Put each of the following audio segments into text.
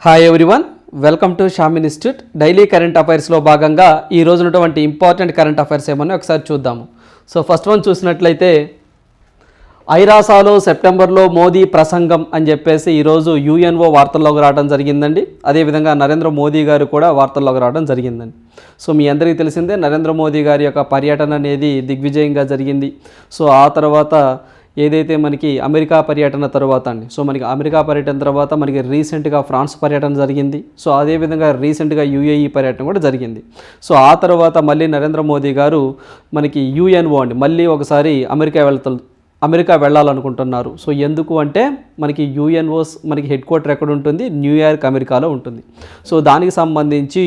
Hi everyone, welcome to Sham institute. Daily current అఫైర్స్లో భాగంగా ఈ రోజు ఉన్నటువంటి ఇంపార్టెంట్ కరెంట్ అఫైర్స్ ఏమన్నా ఒకసారి చూద్దాము. సో ఫస్ట్ వన్ చూసినట్లయితే ఐరాసాలో సెప్టెంబర్లో మోదీ ప్రసంగం అని చెప్పేసి ఈరోజు యుఎన్ఓ వార్తల్లోకి రావడం జరిగిందండి. అదేవిధంగా నరేంద్ర మోదీ గారు కూడా వార్తల్లోకి రావడం జరిగిందండి. సో మీ అందరికీ తెలిసిందే నరేంద్ర మోదీ గారి యొక్క పర్యటన అనేది దిగ్విజయంగా జరిగింది. సో ఆ తర్వాత ఏదైతే మనకి అమెరికా పర్యటన తర్వాత అండి, సో మనకి అమెరికా పర్యటన తర్వాత మనకి రీసెంట్గా ఫ్రాన్స్ పర్యటన జరిగింది. సో అదేవిధంగా రీసెంట్గా యుఏఈ పర్యటన కూడా జరిగింది. సో ఆ తర్వాత మళ్ళీ నరేంద్ర మోదీ గారు మనకి యుఎన్ఓ అండి మళ్ళీ ఒకసారి అమెరికా వెళ్ళాలనుకుంటున్నారు. సో ఎందుకు అంటే మనకి యుఎన్ఓస్ మనకి హెడ్ క్వార్టర్ ఎక్కడ ఉంటుంది, న్యూయార్క్ అమెరికాలో ఉంటుంది. సో దానికి సంబంధించి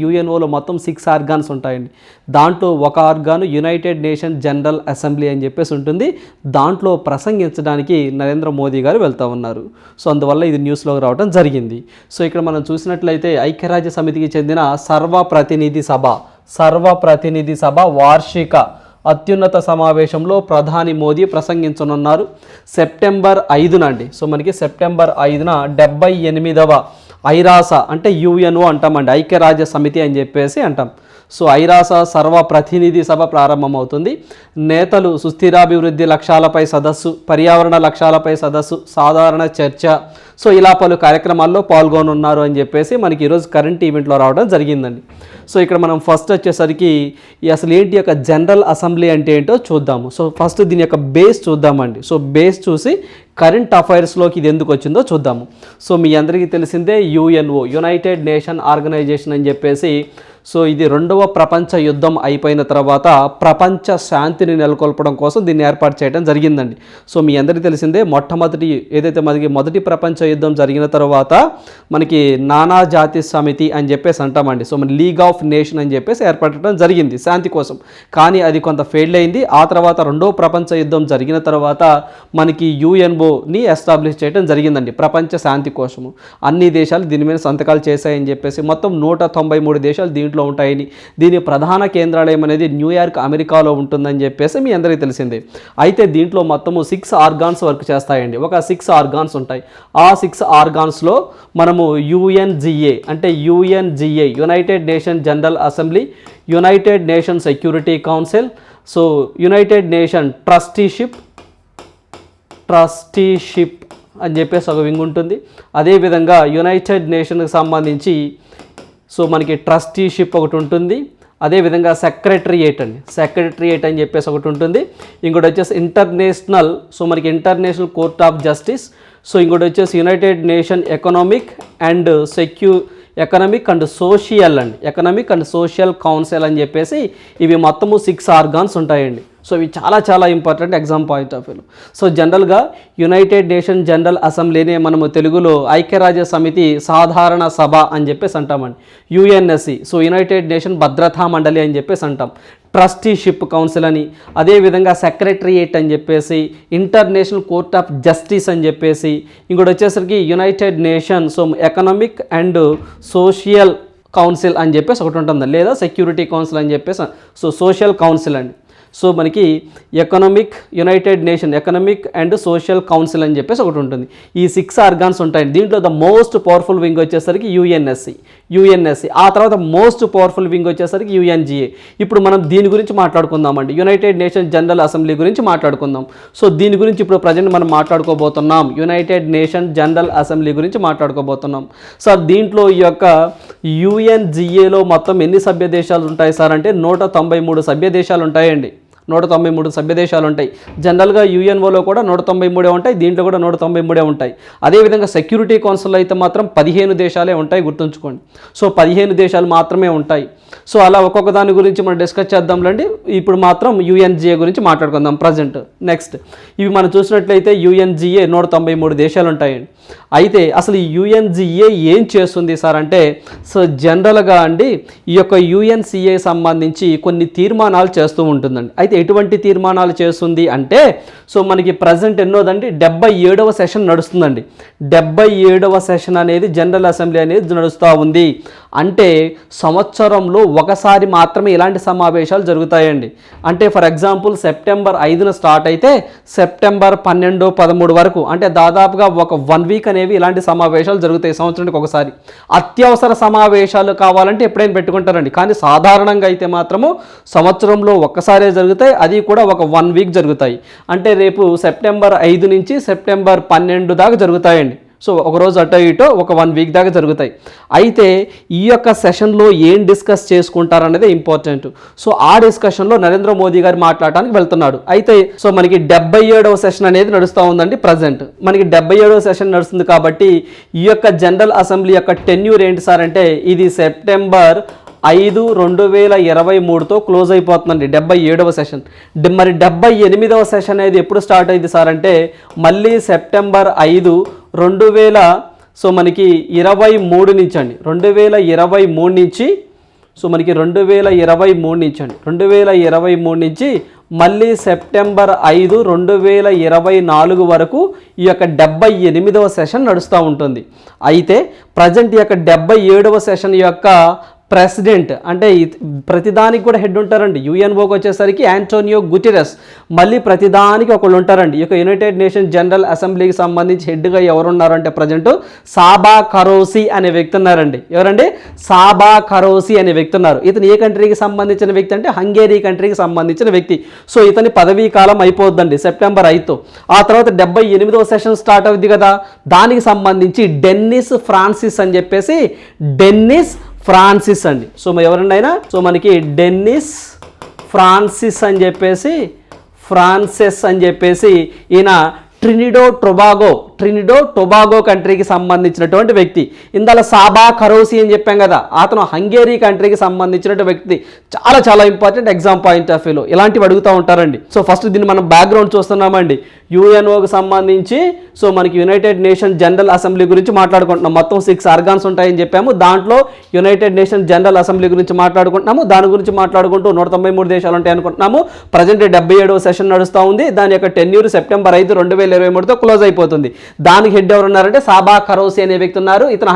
యుఎన్ఓలో మొత్తం 6 ఆర్గాన్స్ ఉంటాయండి. దాంట్లో ఒక organ United nation general assembly అని చెప్పేసి ఉంటుంది. దాంట్లో ప్రసంగించడానికి నరేంద్ర మోదీ గారు వెళ్తూ ఉన్నారు. సో అందువల్ల ఇది న్యూస్లోకి రావడం జరిగింది. సో ఇక్కడ మనం చూసినట్లయితే ఐక్యరాజ్య సమితికి చెందిన సర్వప్రతినిధి సభ వార్షిక అత్యున్నత సమావేశంలో ప్రధాని మోదీ ప్రసంగించనున్నారు. సెప్టెంబర్ 5న అండి. సో మనకి సెప్టెంబర్ 5న 78వ ఐరాస అంటే యుఎన్ఓ అంటామండి, ఐక్యరాజ్య సమితి అని చెప్పేసి అంటాం. సో ఐరాస సర్వప్రతినిధి సభ ప్రారంభమవుతుంది. నేతలు సుస్థిరాభివృద్ధి లక్ష్యాలపై సదస్సు, పర్యావరణ లక్ష్యాలపై సదస్సు, సాధారణ చర్చ, సో ఇలా పలు కార్యక్రమాల్లో పాల్గొనున్నారు అని చెప్పేసి మనకి ఈరోజు కరెంట్ ఈవెంట్లో రావడం జరిగిందండి. సో ఇక్కడ మనం ఫస్ట్ వచ్చేసరికి అసలు ఏంటి యొక్క జనరల్ అసెంబ్లీ అంటే ఏంటో చూద్దాము. సో ఫస్ట్ దీని యొక్క బేస్ చూద్దామండి. సో బేస్ చూసి కరెంట్ అఫైర్స్లోకి ఇది ఎందుకు వచ్చిందో చూద్దాము. సో మీ అందరికీ తెలిసిందే యుఎన్ఓ, యునైటెడ్ నేషన్ ఆర్గనైజేషన్ అని చెప్పేసి. సో ఇది 2వ ప్రపంచ యుద్ధం అయిపోయిన తర్వాత ప్రపంచ శాంతిని నెలకొల్పడం కోసం దీన్ని ఏర్పాటు చేయడం జరిగిందండి. సో మీ అందరికీ తెలిసిందే మొదటి ప్రపంచ యుద్ధం జరిగిన తర్వాత మనకి నానాజాతి సమితి అని చెప్పేసి అంటామండి. సో మన లీగ్ ఆఫ్ నేషన్ అని చెప్పేసి ఏర్పడటం జరిగింది శాంతి కోసం. కానీ అది కొంత ఫెయిల్ అయింది. ఆ తర్వాత 2వ ప్రపంచ యుద్ధం జరిగిన తర్వాత మనకి యుఎన్ఓని ఎస్టాబ్లిష్ చేయడం జరిగిందండి ప్రపంచ శాంతి కోసము. అన్ని దేశాలు దీని మీద సంతకాలు చేశాయని చెప్పేసి మొత్తం 193 దేశాలు దీంట్లో ఉంటాయని, దీని ప్రధాన కేంద్రాలయం అనేది న్యూయార్క్ అమెరికాలో ఉంటుందని చెప్పేసి మీ అందరికీ తెలిసిందే. అయితే దీంట్లో మొత్తము 6 ఆర్గాన్స్ వర్క్ చేస్తాయండి. ఒక 6 ఆర్గాన్స్ ఉంటాయి. ఆ 6 ఆర్గాన్స్లో మనము యుఎన్జిఏ అంటే United nation general assembly, United nation security council, so United nation trusteeship అని చెప్పేసి ఒక వింగ్ ఉంటుంది. అదేవిధంగా యునైటెడ్ నేషన్కి సంబంధించి సో మనకి ట్రస్టీషిప్ ఒకటి ఉంటుంది. అదేవిధంగా సెక్రటరియేట్ అని చెప్పేసి ఒకటి ఉంటుంది. ఇంకోటి వచ్చేసి international court of justice. So ఇంకోటి వచ్చేసి United nation economic and social council అని చెప్పేసి ఇవి మొత్తము 6 ఆర్గాన్స్ ఉంటాయండి. సో ఇవి చాలా ఇంపార్టెంట్ ఎగ్జామ్ పాయింట్ ఆఫ్ వ్యూలో. సో జనరల్గా యునైటెడ్ నేషన్ జనరల్ అసెంబ్లీనే మనము తెలుగులో ఐక్యరాజ్య సమితి సాధారణ సభ అని చెప్పేసి అంటామండి, యుఎన్ఎస్సి. సో యునైటెడ్ నేషన్ భద్రతా మండలి అని చెప్పేసి అంటాం, ట్రస్టీషిప్ కౌన్సిల్ అని, అదేవిధంగా సెక్రటరియేట్ అని చెప్పేసి, ఇంటర్నేషనల్ కోర్ట్ ఆఫ్ జస్టిస్ అని చెప్పేసి, ఇంకోటి వచ్చేసరికి United nation so economic and social council అని చెప్పేసి ఒకటి ఉంటుంది, లేదా సెక్యూరిటీ కౌన్సిల్ అని చెప్పేసి. సో సోషల్ కౌన్సిల్ అండి. సో మనకి United nation economic and social council అని చెప్పేసి ఒకటి ఉంటుంది. ఈ 6 ఆర్గాన్స్ ఉంటాయండి. దీంట్లో ద మోస్ట్ పవర్ఫుల్ వింగ్ వచ్చేసరికి యుఎన్ఎస్సి. ఆ తర్వాత మోస్ట్ పవర్ఫుల్ వింగ్ వచ్చేసరికి యుఎన్జిఏ. ఇప్పుడు మనం దీని గురించి మాట్లాడుకుందామండి, యునైటెడ్ నేషన్ జనరల్ అసెంబ్లీ గురించి మాట్లాడుకుందాం. సో దీని గురించి ఇప్పుడు ప్రజెంట్ మనం మాట్లాడుకోబోతున్నాం, యునైటెడ్ నేషన్ జనరల్ అసెంబ్లీ గురించి మాట్లాడుకోబోతున్నాం. సార్ దీంట్లో ఈ యొక్క యుఎన్జిఏలో మొత్తం ఎన్ని సభ్య దేశాలు ఉంటాయి సార్ అంటే 193 సభ్య దేశాలు ఉంటాయండి. 193 సభ్య దేశాలు ఉంటాయి. జనరల్గా యుఎన్ఓలో కూడా 193 ఉంటాయి, దీంట్లో కూడా 193 ఉంటాయి. అదేవిధంగా సెక్యూరిటీ కౌన్సిల్ అయితే మాత్రం 15 దేశాలే ఉంటాయి, గుర్తుంచుకోండి. సో 15 దేశాలు మాత్రమే ఉంటాయి. సో అలా ఒక్కొక్క దాని గురించి మనం డిస్కస్ చేద్దాంలేండి. ఇప్పుడు మాత్రం యుఎన్జిఏ గురించి మాట్లాడుకుందాం ప్రజెంట్. నెక్స్ట్ ఇవి మనం చూసినట్లయితే యుఎన్జిఏ 193 దేశాలు ఉంటాయండి. అయితే అసలు ఈ యుఎన్జిఏ ఏం చేస్తుంది సార్ అంటే, సో జనరల్గా అండి ఈ యొక్క యుఎన్సిఏ సంబంధించి కొన్ని తీర్మానాలు చేస్తూ ఉంటుందండి. అయితే ఎటువంటి తీర్మానాలు చేస్తుంది అంటే సో మనకి ప్రజెంట్ ఎన్నోదండి 77వ సెషన్ నడుస్తుందండి. 77వ సెషన్ అనేది జనరల్ అసెంబ్లీ అనేది నడుస్తూ ఉంది. అంటే సంవత్సరంలో ఒకసారి మాత్రమే ఇలాంటి సమావేశాలు జరుగుతాయండి. అంటే ఫర్ ఎగ్జాంపుల్ సెప్టెంబర్ 5న స్టార్ట్ అయితే సెప్టెంబర్ 12, 13 వరకు అంటే దాదాపుగా ఒక 1 వీక్ అనేవి ఇలాంటి సమావేశాలు జరుగుతాయి సంవత్సరానికి ఒకసారి. అత్యవసర సమావేశాలు కావాలంటే ఎప్పుడైనా పెట్టుకుంటారండి. కానీ సాధారణంగా అయితే మాత్రము సంవత్సరంలో ఒక్కసారే జరుగుతాయి, అది కూడా ఒక 1 వీక్ జరుగుతాయి. అంటే రేపు సెప్టెంబర్ 5 నుంచి సెప్టెంబర్ 12 దాకా జరుగుతాయండి. సో ఒకరోజు అటో ఇటో ఒక 1 వీక్ దాకా జరుగుతాయి. అయితే ఈ యొక్క సెషన్లో ఏం డిస్కస్ చేసుకుంటారనేది ఇంపార్టెంట్. సో ఆ డిస్కషన్లో నరేంద్ర మోదీ గారు మాట్లాడడానికి వెళ్తున్నాడు. అయితే సో మనకి 77వ సెషన్ అనేది నడుస్తూ ఉందండి. ప్రజెంట్ మనకి 77వ సెషన్ నడుస్తుంది కాబట్టి ఈ యొక్క జనరల్ అసెంబ్లీ యొక్క టెన్యూర్ ఏంటి సార్ అంటే ఇది సెప్టెంబర్ 5, 2023తో క్లోజ్ అయిపోతుందండి 77వ సెషన్. మరి 78వ సెషన్ అనేది ఎప్పుడు స్టార్ట్ అయింది సార్ అంటే మళ్ళీ సెప్టెంబర్ 5, 2023 నుంచి అండి. 2023 నుంచి సో మనకి 2023 నుంచి అండి. 2023 నుంచి మళ్ళీ సెప్టెంబర్ 5, 2024 వరకు ఈ యొక్క 78వ సెషన్ నడుస్తూ ఉంటుంది. అయితే ప్రజెంట్ ఈ యొక్క 77వ సెషన్ యొక్క ప్రెసిడెంట్ అంటే ప్రతిదానికి కూడా హెడ్ ఉంటారండి. యుఎన్ఓకి వచ్చేసరికి యాంటోనియో గుటెరస్, మళ్ళీ ప్రతిదానికి ఒకళ్ళు ఉంటారండి. ఈ యొక్క యునైటెడ్ నేషన్ జనరల్ అసెంబ్లీకి సంబంధించి హెడ్గా ఎవరున్నారంటే ప్రజెంట్ సాబా కరోసి అనే వ్యక్తి ఉన్నారండి. ఎవరండి? సాబా కరోసి అనే వ్యక్తి ఉన్నారు. ఇతను ఏ కంట్రీకి సంబంధించిన వ్యక్తి అంటే హంగేరీ కంట్రీకి సంబంధించిన వ్యక్తి. సో ఇతని పదవీ కాలం అయిపోద్దండి సెప్టెంబర్ 5తో. ఆ తర్వాత 78వ సెషన్ స్టార్ట్ అవుద్ది కదా, దానికి సంబంధించి డెన్నిస్ ఫ్రాన్సిస్ అని చెప్పేసి డెన్నిస్ ఫ్రాన్సిస్ అండి. సో ఎవరండి ఆయన? సో మనకి డెన్నిస్ ఫ్రాన్సిస్ అని చెప్పేసి ఫ్రాన్సిస్ అని చెప్పేసి ఈయన ట్రినిడో టొబాగో కంట్రీకి సంబంధించినటువంటి వ్యక్తి. ఇందులో సాబా కరోసి అని చెప్పాం కదా, అతను హంగేరీ కంట్రీకి సంబంధించినటువంటి వ్యక్తి. చాలా చాలా ఇంపార్టెంట్ ఎగ్జామ్ పాయింట్ ఆఫ్ వ్యూలో ఇలాంటివి అడుగుతూ ఉంటారండి. సో ఫస్ట్ దీన్ని మనం బ్యాక్గ్రౌండ్ చూస్తున్నామండి. యుఎన్ఓకి సంబంధించి సో మనకి యునైటెడ్ నేషన్ జనరల్ అసెంబ్లీ గురించి మాట్లాడుకుంటున్నాం. మొత్తం 6 ఆర్గాన్స్ ఉంటాయని చెప్పాము. దాంట్లో యునైటెడ్ నేషన్ జనరల్ అసెంబ్లీ గురించి మాట్లాడుకుంటున్నాము. దాని గురించి మాట్లాడుకుంటూ 193 దేశాలు ఉంటాయి అనుకుంటున్నాము. ప్రజెంట్ 77వ సెషన్ నడుస్తూ ఉంది. దాని యొక్క టెన్యూర్ సెప్టెంబర్ 5, 2023తో క్లోజ్ అయిపోతుంది. దానికి హెడ్ ఎవరు ఉన్నారంటే సాబా కరోసి అనే వ్యక్తి ఉన్నారు. ఇతను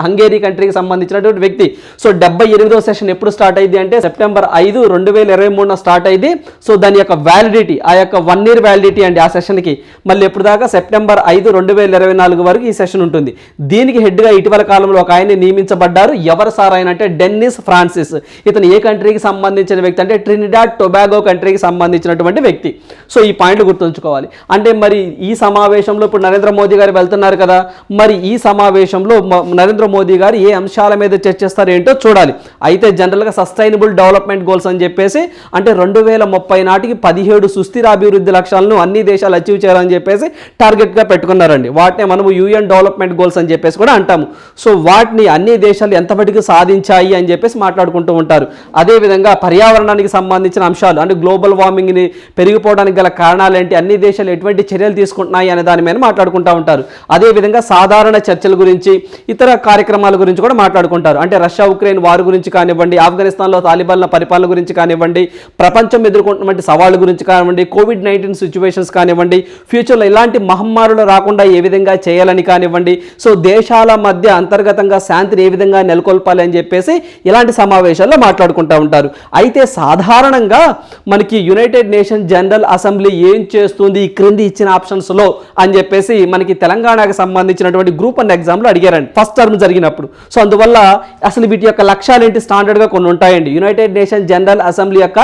హంగేరీ కంట్రీకి సంబంధించినటువంటి వ్యక్తి. సో 78వ సెషన్ ఎప్పుడు స్టార్ట్ అయింది అంటే సెప్టెంబర్ 5, 2023 స్టార్ట్ అయింది. సో దాని యొక్క వ్యాలిడిటీ ఆ యొక్క 1 year వ్యాలిడిటీ అండి ఆ సెషన్కి. మళ్ళీ ఎప్పుడు దాకా సెప్టెంబర్ 5, 2024 వరకు ఈ సెషన్ ఉంటుంది. దీనికి హెడ్గా ఇటీవల కాలంలో ఒక ఆయన నియమించబడ్డారు. ఎవరు సార్ ఆయన అంటే డెన్నిస్ ఫ్రాన్సిస్. ఇతను ఏ కంట్రీకి సంబంధించిన వ్యక్తి అంటే ట్రినిడాడ్ టొబాగో కంట్రీకి సంబంధించినటువంటి వ్యక్తి. సో ఈ పాయింట్లు గుర్తుంచుకోవాలి. అంటే మరి ఈ సమావేశంలో ఇప్పుడు నరేంద్ర మోదీ గారు వెళ్తున్నారు కదా, మరి ఈ సమావేశంలో నరేంద్ర మోదీ గారు ఏ అంశాల మీద చర్చిస్తారు ఏంటో చూడాలి. అయితే జనరల్గా సస్టైనబుల్ డెవలప్మెంట్ గోల్స్ అని చెప్పేసి అంటే 2030 నాటికి 17 సుస్థిర అభివృద్ధి లక్ష్యాలను అన్ని దేశాలు అచీవ్ చేయాలని చెప్పేసి టార్గెట్గా పెట్టుకున్నారండి. వాటిని మనము యూఎన్ డెవలప్మెంట్ గోల్స్ అని చెప్పేసి కూడా అంటాము. సో వాటిని అన్ని దేశాలు ఎంతవరకు సాధించాయి అని చెప్పేసి మాట్లాడుకుంటూ ఉంటారు. అదేవిధంగా పర్యావరణానికి సంబంధించిన అంశాలు అంటే గ్లోబల్ వార్మింగ్ని పెరిగిపోవడానికి గల కారణాలు ఏంటి, అన్ని దేశాలు ఎటువంటి చర్యలు తీసుకుంటున్నాయి అనే దాని మీద మాట్లాడుకుంటూ ఉంటారు. అదేవిధంగా సాధారణ చర్చల గురించి ఇతర కార్యక్రమాల గురించి కూడా మాట్లాడుకుంటారు. అంటే రష్యా ఉక్రెయిన్ వార్ గురించి కానివ్వండి, ఆఫ్ఘనిస్తాన్లో తాలిబాన్ల పరిపాలన గురించి కానివ్వండి, ప్రపంచం ఎదుర్కొంటున్నటువంటి సవాళ్ళ గురించి కానివ్వండి, కోవిడ్-19 సిచ్యువేషన్స్ కానివ్వండి, ఫ్యూచర్లో ఇలాంటి మహమ్మారులు రాకుండా ఏ విధంగా చేయాలని కానివ్వండి, సో దేశాల మధ్య అంతర్గతంగా శాంతిని ఏ విధంగా నెలకొల్పాలి అని చెప్పేసి ఇలాంటి సమావేశాల్లో మాట్లాడుకుంటూ ఉంటారు. అయితే సాధారణంగా మనకి యునైటెడ్ నేషన్ జనరల్ అసెంబ్లీ ఏం చేస్తుంది ఈ క్రింది ఇచ్చిన ఆప్షన్స్లో అని చెప్పేసి మనకి తెలంగాణకు సంబంధించినటువంటి గ్రూప్ 1 ఎగ్జామ్లో అడిగారండి ఫస్ట్ టర్మ్ జరిగినప్పుడు. సో అందువల్ల అసలు వీటి యొక్క లక్ష్యాలు ఏంటి స్టాండర్డ్గా కొన్ని ఉంటాయండి. యునైటెడ్ నేషన్ జనరల్ అసెంబ్లీ యొక్క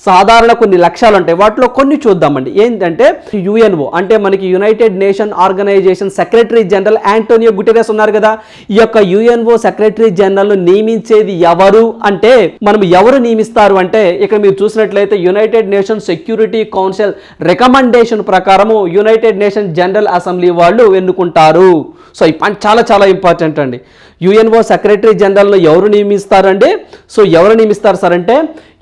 సాధారణ కొన్ని లక్ష్యాలు ఉంటాయి. వాటిలో కొన్ని చూద్దామండి. ఏంటంటే యుఎన్ఓ అంటే మనకి United Nation Organization secretary general Antonio Guterres ఉన్నారు కదా, ఈ యొక్క యుఎన్ఓ సెక్రటరీ జనరల్ నియమించేది ఎవరు అంటే మనం ఎవరు నియమిస్తారు అంటే ఇక్కడ మీరు చూసినట్లయితే United nation security council recommendation ప్రకారము యునైటెడ్ నేషన్ జనరల్ అసెంబ్లీ వాళ్ళు ఎన్నుకుంటారు. సో ఈ పాయింట్ చాలా చాలా ఇంపార్టెంట్ అండి. యుఎన్ఓ సెక్రటరీ జనరల్ను ఎవరు నియమిస్తారండి? సో ఎవరు నియమిస్తారు సార్ అంటే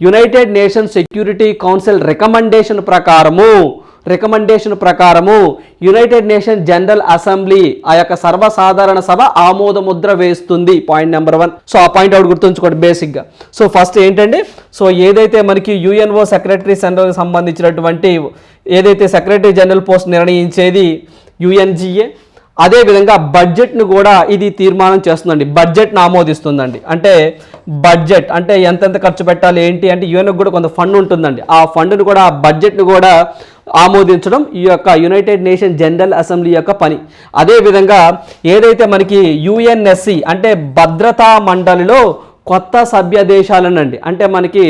United nation security council recommendation ప్రకారము రికమెండేషన్ ప్రకారము యునైటెడ్ నేషన్ జనరల్ అసెంబ్లీ ఆ యొక్క సర్వసాధారణ సభ ఆమోద ముద్ర వేస్తుంది. Point number 1. సో ఆ పాయింట్ ఒకటి గుర్తుంచుకోండి బేసిక్గా. సో ఫస్ట్ ఏంటంటే సో ఏదైతే మనకి యుఎన్ఓ సెక్రటరీ జనరల్కి సంబంధించినటువంటి ఏదైతే సెక్రటరీ జనరల్ పోస్ట్ నిర్ణయించేది యుఎన్జిఏ, అదేవిధంగా బడ్జెట్ను కూడా ఇది తీర్మానం చేస్తుందండి, బడ్జెట్ను ఆమోదిస్తుందండి. అంటే బడ్జెట్ అంటే ఎంతెంత ఖర్చు పెట్టాలి ఏంటి అంటే యుఎన్ఓకి కూడా కొంత ఫండ్ ఉంటుందండి. ఆ ఫండ్ను కూడా ఆ బడ్జెట్ను కూడా ఆమోదించడం ఈ యొక్క యునైటెడ్ నేషన్ జనరల్ అసెంబ్లీ యొక్క పని. అదేవిధంగా ఏదైతే మనకి యుఎన్ఎస్సి అంటే భద్రతా మండలిలో కొత్త సభ్య దేశాలనండి, అంటే మనకి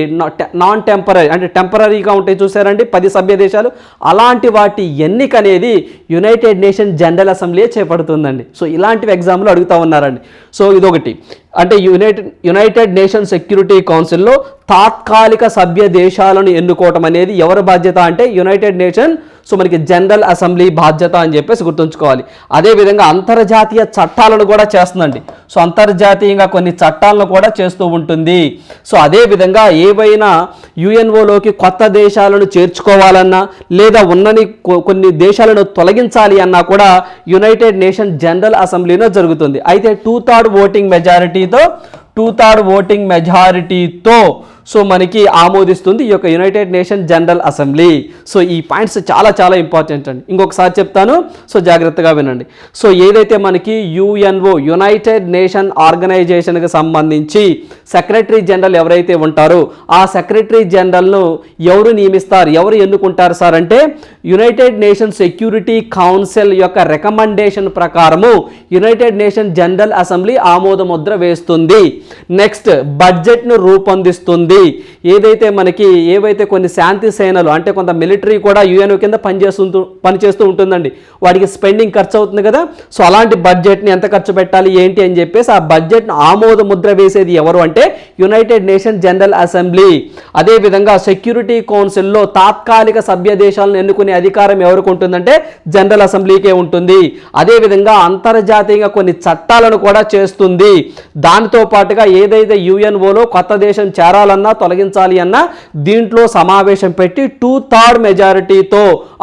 నాన్ టెంపరీ అంటే టెంపరీగా ఉంటాయి చూసారండి 10 సభ్య దేశాలు, అలాంటి వాటి ఎన్నిక అనేది యునైటెడ్ నేషన్ జనరల్ అసెంబ్లీ చేపడుతుందండి. సో ఇలాంటివి ఎగ్జామ్లో అడుగుతూ ఉన్నారండి. సో ఇదొకటి. అంటే యునైటెడ్ నేషన్ సెక్యూరిటీ కౌన్సిల్లో తాత్కాలిక సభ్య దేశాలను ఎన్నుకోవటం అనేది ఎవరి బాధ్యత అంటే యునైటెడ్ నేషన్ సో మనకి జనరల్ అసెంబ్లీ బాధ్యత అని చెప్పేసి గుర్తుంచుకోవాలి. అదేవిధంగా అంతర్జాతీయ చట్టాలను కూడా చేస్తుందండి. సో అంతర్జాతీయంగా కొన్ని చట్టాలను కూడా చేస్తూ ఉంటుంది. సో అదేవిధంగా ఏవైనా యుఎన్ఓలోకి కొత్త దేశాలను చేర్చుకోవాలన్నా లేదా ఉన్నని కొన్ని దేశాలను తొలగించాలి అన్నా కూడా యునైటెడ్ నేషన్ జనరల్ అసెంబ్లీలో జరుగుతుంది. అయితే 2/3 ఓటింగ్ మెజారిటీతో సో మనకి ఆమోదిస్తుంది ఈ యొక్క United nation general assembly. So ఈ పాయింట్స్ చాలా చాలా ఇంపార్టెంట్ అండి. ఇంకొకసారి చెప్తాను, సో జాగ్రత్తగా వినండి. సో ఏదైతే మనకి యుఎన్ఓ యునైటెడ్ నేషన్ ఆర్గనైజేషన్కి సంబంధించి సెక్రటరీ జనరల్ ఎవరైతే ఉంటారో ఆ సెక్రటరీ జనరల్ను ఎవరు నియమిస్తారు, ఎవరు ఎన్నుకుంటారు సార్ అంటే యునైటెడ్ నేషన్ సెక్యూరిటీ కౌన్సిల్ యొక్క రికమెండేషన్ ప్రకారము యునైటెడ్ నేషన్ జనరల్ అసెంబ్లీ ఆమోద ముద్ర వేస్తుంది. నెక్స్ట్ బడ్జెట్ను రూపొందిస్తుంది. ఏదైతే మనకి ఏవైతే కొన్ని శాంతి సేనలు అంటే కొంత మిలిటరీ కూడా యుఎన్ఓ కింద పనిచేస్తూ ఉంటుందండి, వాడికి స్పెండింగ్ ఖర్చు అవుతుంది కదా. సో అలాంటి బడ్జెట్ని ఎంత ఖర్చు పెట్టాలి ఏంటి అని చెప్పేసి ఆ బడ్జెట్ను ఆమోద ముద్ర వేసేది ఎవరు అంటే యునైటెడ్ నేషన్ జనరల్ అసెంబ్లీ. అదేవిధంగా సెక్యూరిటీ కౌన్సిల్లో తాత్కాలిక సభ్య దేశాలను ఎన్నుకునే అధికారం ఎవరికి ఉంటుందంటే జనరల్ అసెంబ్లీకే ఉంటుంది. అదేవిధంగా అంతర్జాతీయంగా కొన్ని చట్టాలను కూడా చేస్తుంది. దానితో పాటుగా ఏదైతే యుఎన్ఓలో కొత్త దేశం చేరాలన్నా తొలగించాలి అన్నా దీంట్లో సమావేశం పెట్టి 2/3 మెజారిటీతో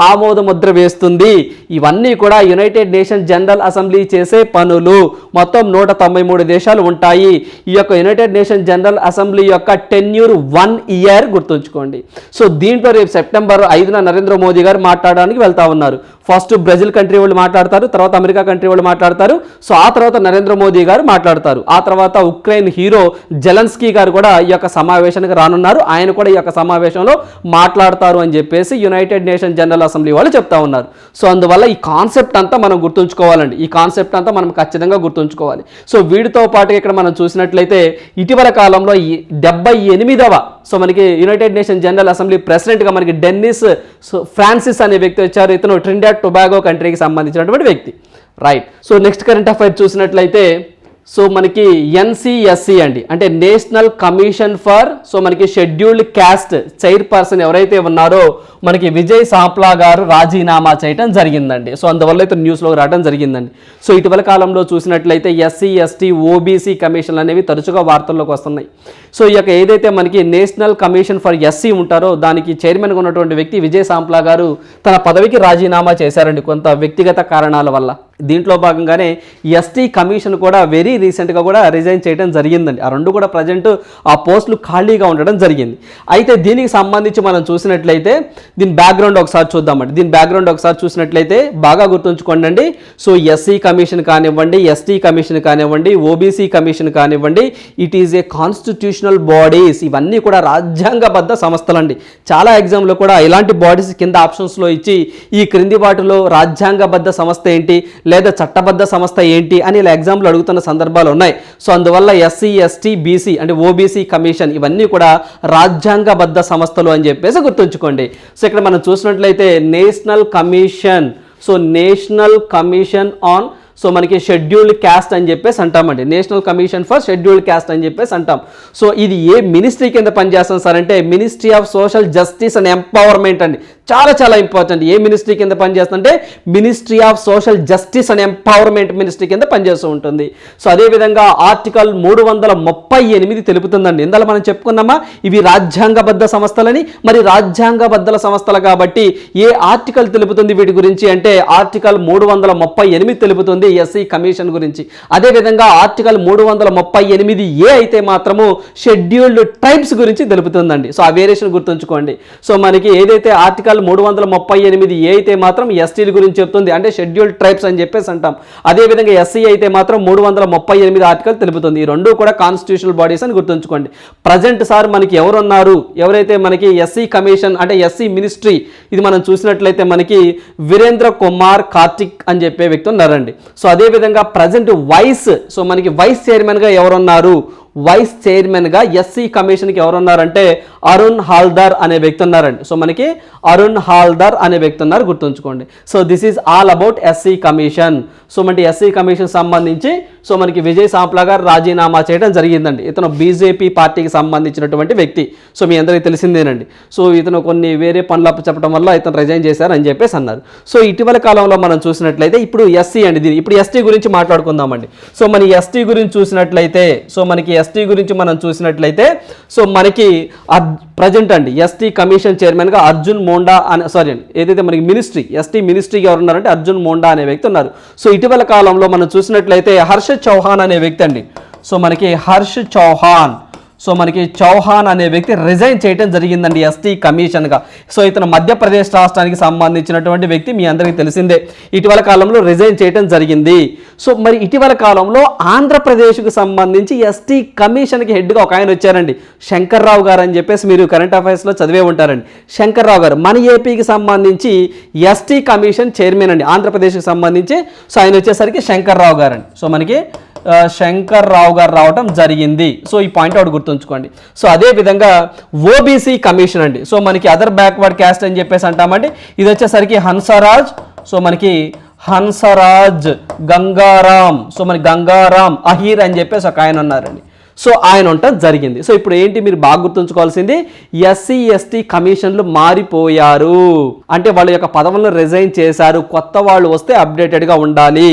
ఆమోద ముద్ర వేస్తుంది. ఇవన్నీ కూడా యునైటెడ్ నేషన్ జనరల్ అసెంబ్లీ చేసే పనులు. మొత్తం 193 దేశాలు ఉంటాయి. ఈ యొక్క యునైటెడ్ నేషన్ జనరల్ అసెంబ్లీ యొక్క టెన్యూర్ 1 ఇయర్ గుర్తుంచుకోండి. సో దీంట్లో రేపు సెప్టెంబర్ 5న నరేంద్ర మోదీ గారు మాట్లాడడానికి వెళ్తా ఉన్నారు. ఫస్ట్ బ్రెజిల్ కంట్రీ వాళ్ళు మాట్లాడతారు, తర్వాత అమెరికా కంట్రీ వాళ్ళు మాట్లాడతారు, సో ఆ తర్వాత నరేంద్ర మోదీ గారు మాట్లాడతారు. ఆ తర్వాత ఉక్రెయిన్ హీరో జెలెన్స్కీ గారు కూడా ఈ యొక్క సమావేశానికి రానున్నారు, ఆయన కూడా ఈ యొక్క సమావేశంలో మాట్లాడతారు అని చెప్పేసి యునైటెడ్ నేషన్ జనరల్ అసెంబ్లీ వాళ్ళు చెప్తా ఉన్నారు. సో అందువల్ల ఈ కాన్సెప్ట్ అంతా మనం గుర్తుంచుకోవాలండి, ఈ కాన్సెప్ట్ అంతా మనం ఖచ్చితంగా గుర్తుంచుకోవాలి. సో వీటితో పాటు ఇక్కడ మనం చూసినట్లయితే ఇటీవల కాలంలో ఈ 78వ సో మనకి యునైటెడ్ నేషన్ జనరల్ అసెంబ్లీ ప్రెసిడెంట్గా మనకి డెన్నిస్ ఫ్రాన్సిస్ అనే వ్యక్తి వచ్చారు. ఇతను ట్రినిడాడ్ టొబాగో కంట్రీకి సంబంధించినటువంటి వ్యక్తి. Right. So next current affair చూసినట్లయితే సో మనకి ఎన్సిఎస్సి అండి, అంటే నేషనల్ కమిషన్ ఫర్ సో మనకి షెడ్యూల్డ్ క్యాస్ట్ చైర్పర్సన్ ఎవరైతే ఉన్నారో మనకి విజయ్ సాంప్లా గారు రాజీనామా చేయడం జరిగిందండి. సో అందువల్ల అయితే న్యూస్లో రావడం జరిగిందండి. సో ఇటీవల కాలంలో చూసినట్లయితే ఎస్సీ ఎస్టీ ఓబీసీ కమిషన్లు అనేవి తరచుగా వార్తల్లోకి వస్తున్నాయి. సో ఈ యొక్క ఏదైతే మనకి నేషనల్ కమిషన్ ఫర్ ఎస్సీ ఉంటారో దానికి చైర్మన్గా ఉన్నటువంటి వ్యక్తి విజయ్ సాంప్లా గారు తన పదవికి రాజీనామా చేశారండి కొంత వ్యక్తిగత కారణాల వల్ల. దీంట్లో భాగంగానే ఎస్టీ కమిషన్ కూడా వెరీ రీసెంట్గా కూడా రిజైన్ చేయడం జరిగిందండి. ఆ రెండు కూడా ప్రజెంట్ ఆ పోస్టులు ఖాళీగా ఉండడం జరిగింది. అయితే దీనికి సంబంధించి మనం చూసినట్లయితే దీని బ్యాక్గ్రౌండ్ ఒకసారి చూద్దామండి. దీని బ్యాక్గ్రౌండ్ ఒకసారి చూసినట్లయితే బాగా గుర్తుంచుకోండి. సో ఎస్సీ కమిషన్ కానివ్వండి, ఎస్టీ కమిషన్ కానివ్వండి, ఓబీసీ కమిషన్ కానివ్వండి, it is a constitutional bodies. ఇవన్నీ కూడా రాజ్యాంగబద్ధ సంస్థలండి. చాలా ఎగ్జామ్లో కూడా ఇలాంటి బాడీస్ కింద ఆప్షన్స్లో ఇచ్చి ఈ క్రింది వాటిలో రాజ్యాంగబద్ధ సంస్థ ఏంటి లేదా చట్టబద్ధ సంస్థ ఏంటి అని ఇలా ఎగ్జామ్లు అడుగుతున్న సందర్భాలు ఉన్నాయి. సో అందువల్ల ఎస్సీ ఎస్టీ బీసీ అంటే ఓబీసీ కమిషన్ ఇవన్నీ కూడా రాజ్యాంగబద్ధ సంస్థలు అని చెప్పేసి గుర్తుంచుకోండి. సో ఇక్కడ మనం చూసినట్లయితే national commission, so national commission on so మనకి షెడ్యూల్డ్ క్యాస్ట్ అని చెప్పేసి అంటామండి. National commission for scheduled caste అని చెప్పేసి అంటాం. సో ఇది ఏ మినిస్ట్రీ కింద పనిచేస్తాం సార్ అంటే ministry of social justice and empowerment అండి. చాలా చాలా ఇంపార్టెంట్. ఏ మినిస్ట్రీ కింద పనిచేస్తుందంటే ministry of social justice and empowerment ministry కింద పనిచేస్తూ ఉంటుంది. సో అదేవిధంగా ఆర్టికల్ 338 తెలుపుతుందండి. ఇందులో మనం చెప్పుకున్నామా ఇవి రాజ్యాంగబద్ధ సంస్థలని, మరి రాజ్యాంగబద్ధ సంస్థలు కాబట్టి ఏ ఆర్టికల్ తెలుపుతుంది వీటి గురించి అంటే ఆర్టికల్ 338 తెలుపుతుంది ఎస్సీ కమిషన్ గురించి. అదేవిధంగా ఆర్టికల్ 338A అయితే మాత్రము షెడ్యూల్డ్ ట్రైబ్స్ గురించి తెలుపుతుందండి. సో ఆ వేరియేషన్ గుర్తుంచుకోండి. సో మనకి ఏదైతే ఆర్టికల్ 338A అయితే మాత్రం ఎస్టీల గురించి చెప్తుంది, అంటే షెడ్యూల్డ్ ట్రైబ్స్ అని చెప్పేసి అంటాం. అదేవిధంగా ఎస్సీ అయితే మాత్రం 338 ఆర్టికల్ తెలుపుతుంది. ఈ రెండు కూడా కాన్స్టిట్యూషనల్ బాడీస్ అని గుర్తుంచుకోండి. ప్రజెంట్ సార్ మనకి ఎవరున్నారు, ఎవరైతే మనకి ఎస్సీ కమిషన్ అంటే ఎస్సీ మినిస్ట్రీ ఇది మనం చూసినట్లయితే మనకి వీరేంద్ర కుమార్ కార్తిక్ అని చెప్పే వ్యక్తి ఉన్నారండి. సో అదేవిధంగా ప్రజెంట్ సో మనకి వైస్ చైర్మన్గా ఎవరున్నారు, వైస్ చైర్మన్గా ఎస్సీ కమిషన్కి ఎవరున్నారంటే అరుణ్ హాల్దార్ అనే వ్యక్తి ఉన్నారండి. సో మనకి అరుణ్ హాల్దార్ అనే వ్యక్తి ఉన్నారు, గుర్తుంచుకోండి. So this is all about SC commission. So మనకి ఎస్సీ కమిషన్ సంబంధించి సో మనకి విజయ్ సాంప్లా గారు రాజీనామా చేయడం జరిగిందండి. ఇతను బీజేపీ పార్టీకి సంబంధించినటువంటి వ్యక్తి. సో మీ అందరికీ తెలిసిందేనండి. సో ఇతను కొన్ని వేరే పనులు చెప్పడం వల్ల ఇతను రిజైన్ చేశారు అని చెప్పేసి అన్నారు. సో ఇటీవల కాలంలో మనం చూసినట్లయితే ఇప్పుడు ఎస్సీ అండి, దీని ఇప్పుడు ఎస్టీ గురించి మాట్లాడుకుందామండి. సో మన ఎస్టీ గురించి చూసినట్లయితే సో మనకి ప్రజెంట్ అండి ఎస్టీ కమిషన్ చైర్మన్గా అర్జున్ మోండా ఏదైతే మనకి ఎస్టీ మినిస్ట్రీగా ఎవరు ఉన్నారంటే అర్జున్ మోండా అనే వ్యక్తి ఉన్నారు. సో ఇటీవల కాలంలో మనం చూసినట్లయితే హర్ష చౌహాన్ అనే వ్యక్తి అండి. సో మనకి చౌహాన్ అనే వ్యక్తి రిజైన్ చేయడం జరిగిందండి ఎస్టీ కమిషన్గా. సో ఇతను మధ్యప్రదేశ్ రాష్ట్రానికి సంబంధించినటువంటి వ్యక్తి, మీ అందరికీ తెలిసిందే. ఇటీవల కాలంలో రిజైన్ చేయడం జరిగింది. సో మరి ఇటీవల కాలంలో ఆంధ్రప్రదేశ్కు సంబంధించి ఎస్టీ కమిషన్కి హెడ్గా ఒక ఆయన వచ్చారండి, శంకర్రావు గారు అని చెప్పేసి మీరు కరెంట్ అఫైర్స్లో చదివే ఉంటారండి. శంకర్రావు గారు మన ఏపీకి సంబంధించి ఎస్టీ కమిషన్ చైర్మన్ అండి, ఆంధ్రప్రదేశ్కి సంబంధించి. సో ఆయన వచ్చేసరికి శంకర్రావు గారు అండి. సో మనకి శంకర్రావు గారు రావడం జరిగింది. సో ఈ పాయింట్ అవుట్ గుర్తుంచుకోండి. సో అదే విధంగా ఓబీసీ కమిషన్ అండి. సో మనకి అదర్ బ్యాక్వర్డ్ క్యాస్ట్ అని చెప్పేసి అంటామండి. ఇది వచ్చేసరికి హన్సరాజ్ గంగారాం. సో మనకి గంగారాం అహీర్ అని చెప్పేసి ఒక ఆయన ఉన్నారండి. సో ఆయన ఉండటం జరిగింది. సో ఇప్పుడు ఏంటి మీరు బాగా గుర్తుంచుకోవాల్సింది, ఎస్సీ ఎస్టీ కమిషన్లు మారిపోయారు అంటే వాళ్ళ యొక్క పదవులను రిజైన్ చేశారు, కొత్త వాళ్ళు వస్తే అప్డేటెడ్గా ఉండాలి.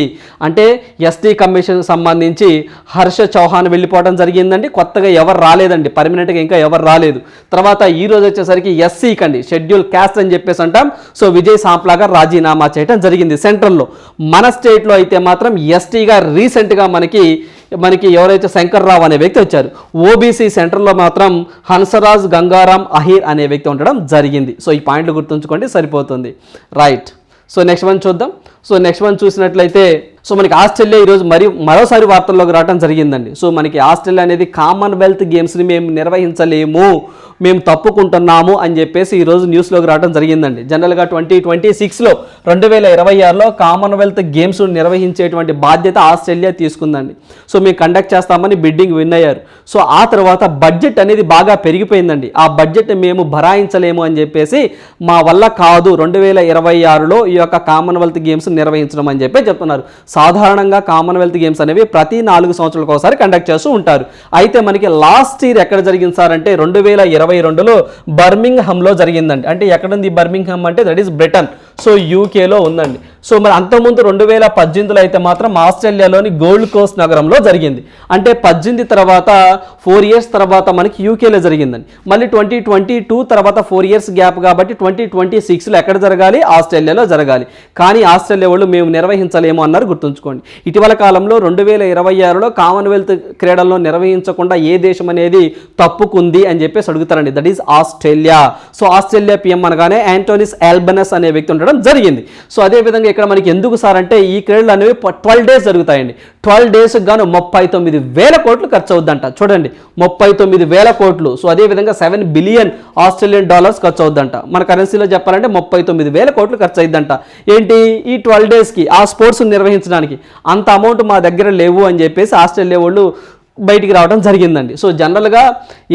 అంటే ఎస్టీ కమిషన్ సంబంధించి హర్ష చౌహాన్ వెళ్ళిపోవడం జరిగిందండి, కొత్తగా ఎవరు రాలేదండి, పర్మనెంట్గా ఇంకా ఎవరు రాలేదు. తర్వాత ఈ రోజు వచ్చేసరికి ఎస్సీకి అండి, షెడ్యూల్ క్యాస్ట్ అని చెప్పేసి అంటాం. సో విజయ్ సాంప్లా గారు రాజీనామా చేయడం జరిగింది సెంట్రల్లో. మన స్టేట్లో అయితే మాత్రం ఎస్టీగా రీసెంట్గా మనకి ఎవరైతే శంకర్రావు అనే వ్యక్తి వచ్చారు. ఓబీసీ సెంటర్లో మాత్రం హన్సరాజ్ గంగారాం అహీర్ అనే వ్యక్తి ఉండడం జరిగింది. సో ఈ పాయింట్లు గుర్తుంచుకోండి, సరిపోతుంది. రైట్. సో నెక్స్ట్ వన్ చూద్దాం. సో నెక్స్ట్ వన్ చూసినట్లయితే సో మనకి ఆస్ట్రేలియా ఈరోజు మరోసారి వార్తల్లోకి రావడం జరిగిందండి. సో మనకి ఆస్ట్రేలియా అనేది కామన్వెల్త్ గేమ్స్ని మేము నిర్వహించలేము, మేము తప్పుకుంటున్నాము అని చెప్పేసి ఈరోజు న్యూస్లోకి రావడం జరిగిందండి. జనరల్గా 2026లో 2026లో కామన్వెల్త్ గేమ్స్ నిర్వహించేటువంటి బాధ్యత ఆస్ట్రేలియా తీసుకుందండి. సో మేము కండక్ట్ చేస్తామని బిడ్డింగ్ విన్ అయ్యారు. సో ఆ తర్వాత బడ్జెట్ అనేది బాగా పెరిగిపోయిందండి. ఆ బడ్జెట్ మేము భరాయించలేము అని చెప్పేసి మా వల్ల కాదు 2026లో ఈ యొక్క కామన్వెల్త్ గేమ్స్ నిర్వహించడం అని చెప్పి చెప్తున్నారు. సాధారణంగా కామన్వెల్త్ గేమ్స్ అనేవి ప్రతి 4 సంవత్సరాలకు ఒకసారి కండక్ట్ చేస్తూ ఉంటారు. అయితే మనకి లాస్ట్ ఇయర్ ఎక్కడ జరిగింది సార్ అంటే 2022లో బర్మింగ్హామ్లో జరిగిందండి. అంటే ఎక్కడుంది బర్మింగ్హామ్ అంటే దట్ ఈస్ బ్రిటన్. సో యూకేలో ఉందండి. సో మరి అంతకుముందు 2018లో అయితే మాత్రం ఆస్ట్రేలియాలోని గోల్డ్ కోస్ట్ నగరంలో జరిగింది. అంటే 18 తర్వాత 4 ఇయర్స్ తర్వాత మనకి యూకేలో జరిగిందండి. మళ్ళీ 2022 తర్వాత 4 ఇయర్స్ గ్యాప్ కాబట్టి 2026లో ఎక్కడ జరగాలి, ఆస్ట్రేలియాలో జరగాలి. కానీ ఆస్ట్రేలియా వాళ్ళు మేము నిర్వహించలేము అన్నారు, గుర్తుంచుకోండి. ఇటీవల కాలంలో 2026లో కామన్వెల్త్ క్రీడల్లో నిర్వహించకుండా ఏ దేశం అనేది తప్పుకుంది అని చెప్పేసి అడుగుతారండి. That is Australia. So Australia PM అనగానే యాంటోనిస్ ఆల్బనీస్ అనే వ్యక్తి ఉండడం జరిగింది. సో అదేవిధంగా ఇక్కడ మనకి ఎందుకు సార్ అంటే ఈ క్రీడలు అనేవి 12 డేస్ జరుగుతాయండి. 12 డేస్ గాను 39,000 కోట్లు ఖర్చు అవుద్దంట. చూడండి 39,000 కోట్లు. సో అదేవిధంగా 7 బిలియన్ ఆస్ట్రేలియన్ డాలర్స్ ఖర్చు అవుద్దంట. మన కరెన్సీలో చెప్పాలంటే 39,000 కోట్లు ఖర్చు అయిద్దంట. ఏంటి ఈ 12 డేస్కి ఆ స్పోర్ట్స్ నిర్వహించడానికి. అంత అమౌంట్ మా దగ్గర లేవు అని చెప్పేసి ఆస్ట్రేలియా వాళ్ళు బయటికి రావడం జరిగిందండి. సో జనరల్గా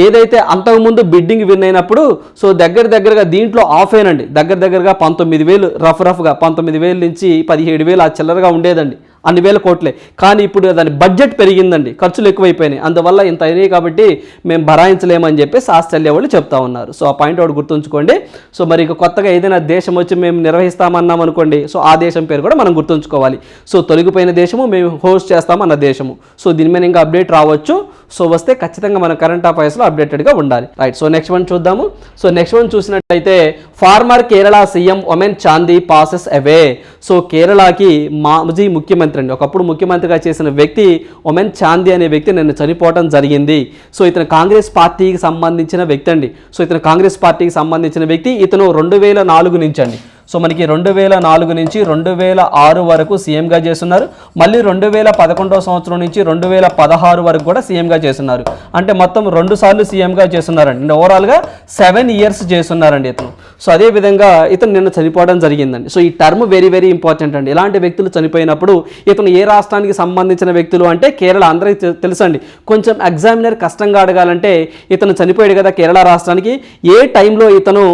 ఏదైతే అంతకుముందు బిడ్డింగ్ విన్ అయినప్పుడు సో దగ్గరగా దీంట్లో ఆఫ్ అయినండి దగ్గరగా 19,000 రఫ్గా 19,000 నుంచి 17,000 ఆ చిల్లరగా ఉండేదండి అన్ని వేల కోట్లే. కానీ ఇప్పుడు దాని బడ్జెట్ పెరిగిందండి, ఖర్చులు ఎక్కువైపోయినాయి, అందువల్ల ఇంత అయినాయి కాబట్టి మేము భరాయించలేమని చెప్పేసి ఆస్ట్రేలియా వాళ్ళు చెప్తా ఉన్నారు. సో ఆ పాయింట్ ఒకటి గుర్తుంచుకోండి. సో మరి ఇక కొత్తగా ఏదైనా దేశం వచ్చి మేము నిర్వహిస్తామన్నాం అనుకోండి, సో ఆ దేశం పేరు కూడా మనం గుర్తుంచుకోవాలి. సో తొలగిపోయిన దేశము, మేము హోస్ట్ చేస్తామన్న దేశము. సో దీని మీద ఇంకా అప్డేట్ రావచ్చు. సో వస్తే ఖచ్చితంగా మన కరెంట్ అఫైర్స్లో అప్డేటెడ్గా ఉండాలి. రైట్. సో నెక్స్ట్ వన్ చూద్దాము. సో నెక్స్ట్ వన్ చూసినట్లయితే former Kerala CM Oommen Chandy passes away. So కేరళకి మాజీ ముఖ్యమంత్రి అండి, ఒకప్పుడు ముఖ్యమంత్రిగా చేసిన వ్యక్తి ఒమెన్ చాందీ అనే వ్యక్తి నిన్న చనిపోవడం జరిగింది. సో ఇతను కాంగ్రెస్ పార్టీకి సంబంధించిన వ్యక్తి అండి. సో ఇతను కాంగ్రెస్ పార్టీకి సంబంధించిన వ్యక్తి. ఇతను 2004 నుంచి అండి, సో మనకి 2004 నుంచి 2006 వరకు సీఎంగా చేస్తున్నారు. మళ్ళీ 2011 సంవత్సరం నుంచి 2016 వరకు కూడా సీఎంగా చేస్తున్నారు. అంటే మొత్తం 2 సార్లు సీఎంగా చేస్తున్నారండి. ఓవరాల్గా 7 ఇయర్స్ చేస్తున్నారండి ఇతను. సో అదేవిధంగా ఇతను నిన్న చనిపోవడం జరిగిందండి. సో ఈ టర్మ్ వెరీ వెరీ ఇంపార్టెంట్ అండి. ఇలాంటి వ్యక్తులు చనిపోయినప్పుడు ఇతను ఏ రాష్ట్రానికి సంబంధించిన వ్యక్తులు అంటే కేరళ, అందరికీ తెలుసండి. కొంచెం ఎగ్జామినర్ కష్టంగా అడగాలంటే ఇతను చనిపోయాడు కదా కేరళ రాష్ట్రానికి, ఏ టైంలో ఇతను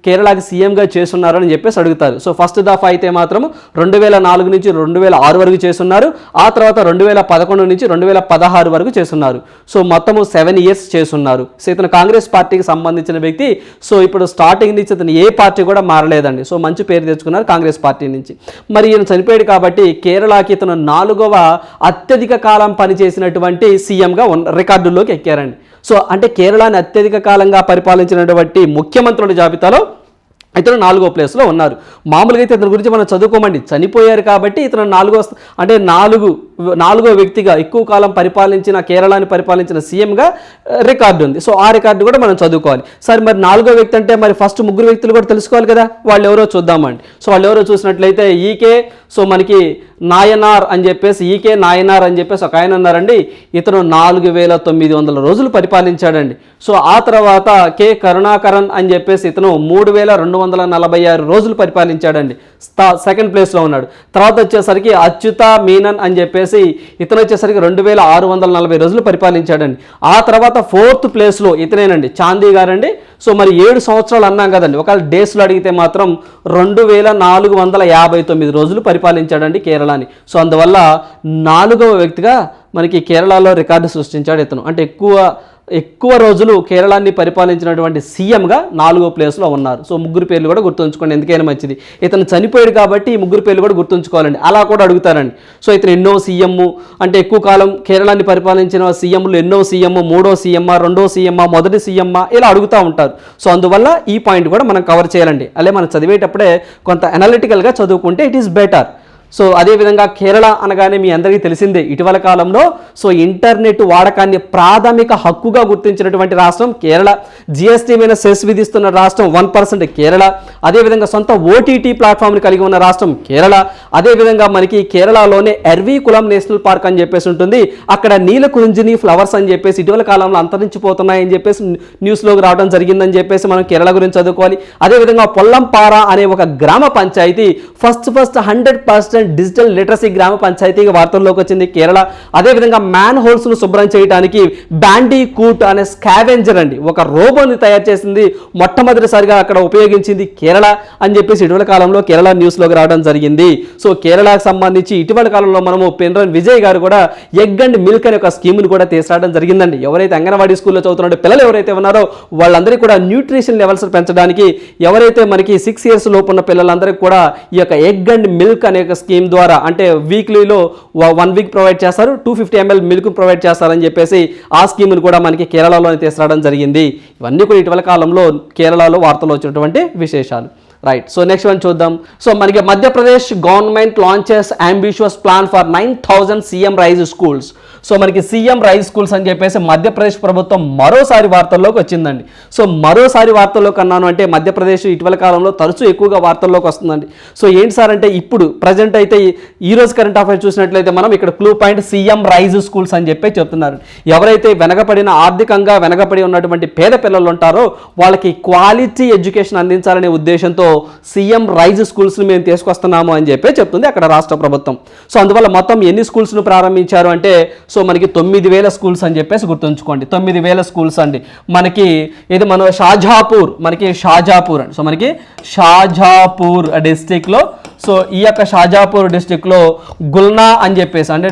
కేరళకి సీఎంగా చేస్తున్నారని చెప్పేసి అడుగుతారు. సో ఫస్ట్ దఫా అయితే మాత్రం 2004 నుంచి 2006 వరకు చేస్తున్నారు. ఆ తర్వాత 2011 నుంచి 2016 వరకు చేస్తున్నారు. సో మొత్తము 7 ఇయర్స్ చేస్తున్నారు. సో ఇతను కాంగ్రెస్ పార్టీకి సంబంధించిన వ్యక్తి. సో ఇప్పుడు స్టార్టింగ్ నుంచి ఇతను ఏ పార్టీ కూడా మారలేదండి. సో మంచి పేరు తెచ్చుకున్నారు కాంగ్రెస్ పార్టీ నుంచి. మరి ఈయన చనిపోయాడు కాబట్టి కేరళకి ఇతను 4వ అత్యధిక కాలం పనిచేసినటువంటి సీఎంగా రికార్డుల్లోకి ఎక్కారండి. సో అంటే కేరళని అత్యధిక కాలంగా పరిపాలించినటువంటి ముఖ్యమంత్రుల జాబితాలో ఇతను 4వ ప్లేస్లో ఉన్నారు. మామూలుగా అయితే ఇతని గురించి మనం చదువుకోమండి, చనిపోయారు కాబట్టి ఇతను 4వ వ్యక్తిగా ఎక్కువ కాలం పరిపాలించిన, కేరళని పరిపాలించిన సీఎంగా రికార్డు ఉంది. సో ఆ రికార్డు కూడా మనం చదువుకోవాలి. సరే మరి 4వ వ్యక్తి అంటే మరి ఫస్ట్ 3 వ్యక్తులు కూడా తెలుసుకోవాలి కదా, వాళ్ళు ఎవరో చూద్దామండి. సో వాళ్ళు ఎవరో చూసినట్లయితే ఈకే, సో మనకి నాయనార్ అని చెప్పేసి, ఈకే నాయనార్ అని చెప్పేసి ఒక ఆయన ఉన్నారండి. ఇతను 4900 రోజులు పరిపాలించాడండి. సో ఆ తర్వాత కే కరుణాకరన్ అని చెప్పేసి ఇతను 3246 రోజులు పరిపాలించాడండి, సెకండ్ ప్లేస్లో ఉన్నాడు. తర్వాత వచ్చేసరికి అచ్యుత మీనన్ అని చెప్పేసి ఇతను వచ్చేసరికి 2640 రోజులు పరిపాలించాడండి. ఆ తర్వాత 4th ప్లేస్లో ఇతనేనండి, చాందీ గారండి. సో మరి 7 సంవత్సరాలు అన్నాం కదండి, ఒకవేళ డేస్లో అడిగితే మాత్రం 2459 రోజులు పరిపాలించాడండి కేరళని. సో అందువల్ల 4వ వ్యక్తిగా మనకి కేరళలో రికార్డు సృష్టించాడు ఇతను. అంటే ఎక్కువ రోజులు కేరళాన్ని పరిపాలించినటువంటి సీఎంగా 4వ ప్లేస్లో ఉన్నారు. సో 3 పేర్లు కూడా గుర్తుంచుకోండి, ఎందుకైనా మంచిది. ఇతను చనిపోయాడు కాబట్టి ఈ 3 పేర్లు కూడా గుర్తుంచుకోవాలండి. అలా కూడా అడుగుతారండి. సో ఇతను ఎన్నో సీఎం అంటే ఎక్కువ కాలం కేరళాన్ని పరిపాలించిన సీఎంలు ఎన్నో సీఎం, 3వ సీఎం, 2వ సీఎం, మొదటి సీఎం ఇలా అడుగుతూ ఉంటారు. సో అందువల్ల ఈ పాయింట్ కూడా మనం కవర్ చేయాలండి. అలాగే మనం చదివేటప్పుడే కొంత అనలిటికల్గా చదువుకుంటే ఇట్ ఈస్ బెటర్. సో అదేవిధంగా కేరళ అనగానే మీ అందరికీ తెలిసిందే, ఇటీవల కాలంలో సో ఇంటర్నెట్ వాడకాన్ని ప్రాథమిక హక్కుగా గుర్తించినటువంటి రాష్ట్రం కేరళ. జిఎస్టీ మీద సెస్ విధిస్తున్న రాష్ట్రం 1% కేరళ. అదేవిధంగా సొంత ఓటీటీ ప్లాట్ఫామ్ని కలిగి ఉన్న రాష్ట్రం కేరళ. అదేవిధంగా మనకి కేరళలోనే ఎర్వీకులం నేషనల్ పార్క్ అని చెప్పేసి ఉంటుంది. అక్కడ నీలకుంజిని ఫ్లవర్స్ అని చెప్పేసి ఇటీవల కాలంలో అంతరించిపోతున్నాయని చెప్పేసి న్యూస్లోకి రావడం జరిగిందని చెప్పేసి మనం కేరళ గురించి చదువుకోవాలి. అదేవిధంగా పొల్లంపార అనే ఒక గ్రామ పంచాయతీ ఫస్ట్ 100% డిజిటల్ లిటరసీ గ్రామ పంచాయతీగా వార్తల్లోకి వచ్చింది కేరళ. అదేవిధంగా మ్యాన్ హోల్స్ను శుభ్రం చేయడానికి బ్యాండీ కూట్ అనే స్కావెంజర్ అండి, ఒక రోబోని తయారు చేసింది, మొట్టమొదటిసారిగా అక్కడ ఉపయోగించింది కేరళ అని చెప్పేసి ఇటీవల కాలంలో కేరళ న్యూస్లోకి రావడం జరిగింది. సో కేరళకు సంబంధించి ఇటీవల కాలంలో మనము పినరన్ విజయ్ గారు కూడా ఎగ్ అండ్ మిల్క్ అనే ఒక స్కీమ్ని కూడా తీసుకురావడం జరిగిందండి. ఎవరైతే అంగన్వాడీ స్కూల్లో చదువుతున్న పిల్లలు ఎవరైతే ఉన్నారో వాళ్ళందరికీ కూడా న్యూట్రిషన్ లెవెల్స్ పెంచడానికి, ఎవరైతే మనకి 6 years లోపు ఉన్న పిల్లలందరికీ కూడా ఈ యొక్క ఎగ్ అండ్ మిల్క్ అనే స్కీమ్ ద్వారా, అంటే వీక్లీలో 1 week ప్రొవైడ్ చేస్తారు, 250 ml మిల్క్ ప్రొవైడ్ చేస్తారని చెప్పేసి ఆ స్కీమ్ని కూడా మనకి కేరళలో తీసుకురావడం జరిగింది. ఇవన్నీ కూడా ఇటీవల కాలంలో కేరళలో వార్తలు వచ్చినటువంటి విశేషాలు. రైట్. సో నెక్స్ట్ వన్ చూద్దాం. సో మనకి Madhya Pradesh government launches ambitious plan for 9000 CM rise schools. So మనకి సీఎం రైజ్ స్కూల్స్ అని చెప్పేసి మధ్యప్రదేశ్ ప్రభుత్వం మరోసారి వార్తల్లోకి వచ్చిందండి. సో మరోసారి వార్తల్లోకి అన్నాను అంటే మధ్యప్రదేశ్ ఇటీవల కాలంలో తరచూ ఎక్కువగా వార్తల్లోకి వస్తుందండి. సో ఏంటి సార్ అంటే ఇప్పుడు ప్రజెంట్ అయితే ఈ రోజు కరెంట్ అఫైర్స్ చూసినట్లయితే మనం ఇక్కడ clue point CM rise schools అని చెప్పి చెప్తున్నారు. ఎవరైతే ఆర్థికంగా వెనకబడి ఉన్నటువంటి పేద పిల్లలు ఉంటారో వాళ్ళకి క్వాలిటీ ఎడ్యుకేషన్ అందించాలనే ఉద్దేశంతో సీఎం రైజ్ స్కూల్స్ని మేము తీసుకొస్తున్నాము అని చెప్పి చెప్తుంది అక్కడ రాష్ట్ర ప్రభుత్వం. సో అందువల్ల మొత్తం ఎన్ని స్కూల్స్ను ప్రారంభించారు అంటే సో మనకి 9,000 స్కూల్స్ అని చెప్పేసి గుర్తుంచుకోండి. 9,000 స్కూల్స్ అండి. మనకి ఇది మన షాజహాపూర్ అండి. సో మనకి షాజహాపూర్ డిస్టిక్లో, సో ఈ యొక్క షాజహాపూర్ డిస్టిక్లో గుల్నా అని చెప్పేసి అంటే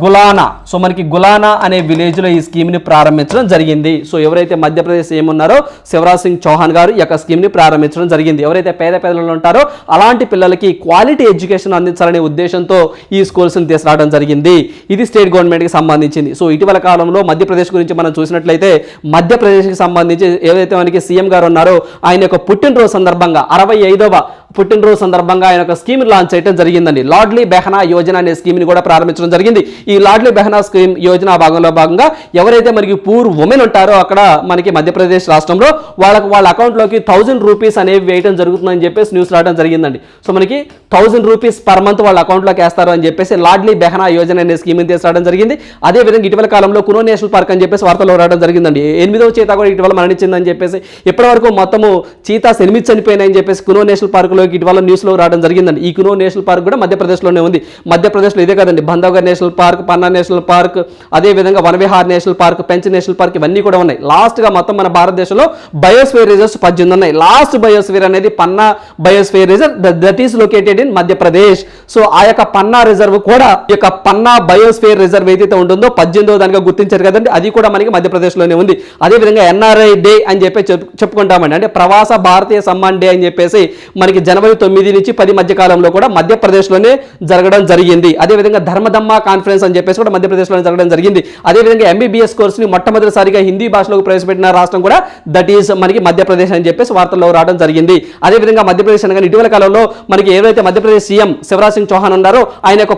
గులానా, సో మనకి గులానా అనే విలేజ్లో ఈ స్కీమ్ని ప్రారంభించడం జరిగింది. సో ఎవరైతే మధ్యప్రదేశ్ ఏమున్నారో శివరాజ్ సింగ్ చౌహాన్ గారు ఈ యొక్క స్కీమ్ని ప్రారంభించడం జరిగింది. ఎవరైతే పేద పేదలు ఉంటారో అలాంటి పిల్లలకి క్వాలిటీ ఎడ్యుకేషన్ అందించాలనే ఉద్దేశంతో ఈ స్కూల్స్ని తీసుకురావడం జరిగింది. ఇది స్టేట్ గవర్నమెంట్కి సంబంధించింది. సో ఇటీవల కాలంలో మధ్యప్రదేశ్ గురించి మనం చూసినట్లయితే మధ్యప్రదేశ్కి సంబంధించి ఏదైతే మనకి సీఎం గారు ఉన్నారో ఆయన యొక్క పుట్టినరోజు సందర్భంగా 65వ పుట్టినరోజు సందర్భంగా ఆయన ఒక స్కీమ్ లాంచ్ చేయడం జరిగిందండి. లాడ్లీ బెహనా యోజన అనే స్కీమ్ని కూడా ప్రారంభించడం జరిగింది. ఈ లాడ్లీ బెహనా స్కీమ్ యోజన భాగంగా ఎవరైతే మనకి పూర్ ఉమెన్ ఉంటారో అక్కడ మనకి మధ్యప్రదేశ్ రాష్ట్రంలో వాళ్ళ అకౌంట్లోకి 1000 రూపీస్ అనేవి వేయడం జరుగుతుందని చెప్పేసి న్యూస్ రావడం జరిగిందండి. సో మనకి 1000 రూపీస్ పర్ మంత్ వాళ్ళ అకౌంట్లోకి వేస్తారు అని చెప్పేసి లాడ్లీ బెహనా యోజన అనే స్కీమ్ని తీసుకురావడం జరిగింది. అదేవిధంగా ఇటీవల కాలంలో కునో నేషనల్ పార్క్ అని చెప్పేసి వార్తలు రావడం జరిగిందండి. 8వ చీతా కూడా ఇటీవల మరణించిందని చెప్పేసి, ఇప్పటి వరకు మొత్తము చీతాస్ 8 చనిపోయినాయని చెప్పేసి కునో నేషనల్ పార్కులో ఇటీవల న్యూస్లో రావడం జరిగిందండి. ఈ కునో నేషనల్ పార్క్ కూడా మధ్యప్రదేశ్లోనే ఉంది. మధ్యప్రదేశ్లో ఇదే కదండి, బంధవ్గర్ నేషనల్ పార్క్, పన్నా నేషనల్ పార్క్, అదేవిధంగా వనవిహార్ నేషనల్ పార్క్, పెంచ్ నేషనల్ పార్క్ ఇవన్నీ కూడా ఉన్నాయి. లాస్ట్గా మొత్తం మన భారతదేశంలో బయోస్ఫియర్ రిజర్వ్స్ 18 ఉన్నాయి. లాస్ట్ బయోస్ఫియర్ అనేది Panna biosphere reserve, that is located in Madhya Pradesh. So ఆ యొక్క పన్నా రిజర్వ్ కూడా ఈ యొక్క పన్నా బయోస్ఫియర్ రిజర్వ్ ఏదైతే ఉంటుందో 18వ దానిగా గుర్తించారు కదండి, అది కూడా మనకి మధ్యప్రదేశ్లోనే ఉంది. అదేవిధంగా ఎన్ఆర్ఐ డే అని చెప్పి చెప్పుకుంటామండి, అంటే ప్రవాస భారతీయ సమ్మాన్ డే అని చెప్పేసి మనకి జనవరి 9 నుంచి 10 మధ్య కాలంలో కూడా మధ్యప్రదేశ్లోనే జరగడం జరిగింది. అదేవిధంగా ధర్మదమ్మ కాన్ఫరెన్స్ అని చెప్పేసి కూడా మధ్యప్రదేశ్లోనే జరగడం జరిగింది. అదేవిధంగా ఎంబీబీఎస్ కోర్సుని మొట్టమొదటిసారిగా హిందీ భాషలోకి ప్రవేశపెట్టిన రాష్ట్రం కూడా దట్ ఈస్ మనకి మధ్యప్రదేశ్ అని చెప్పేసి వార్తల్లో రావడం జరిగింది. అదేవిధంగా మధ్యప్రదేశ్ అనగా ఇటీవల కాలంలో మనకి ఏదైతే మధ్యప్రదేశ్ సీఎం శివరాజ్ సింగ్ చౌహాన్ ఉన్నారో ఆయన యొక్క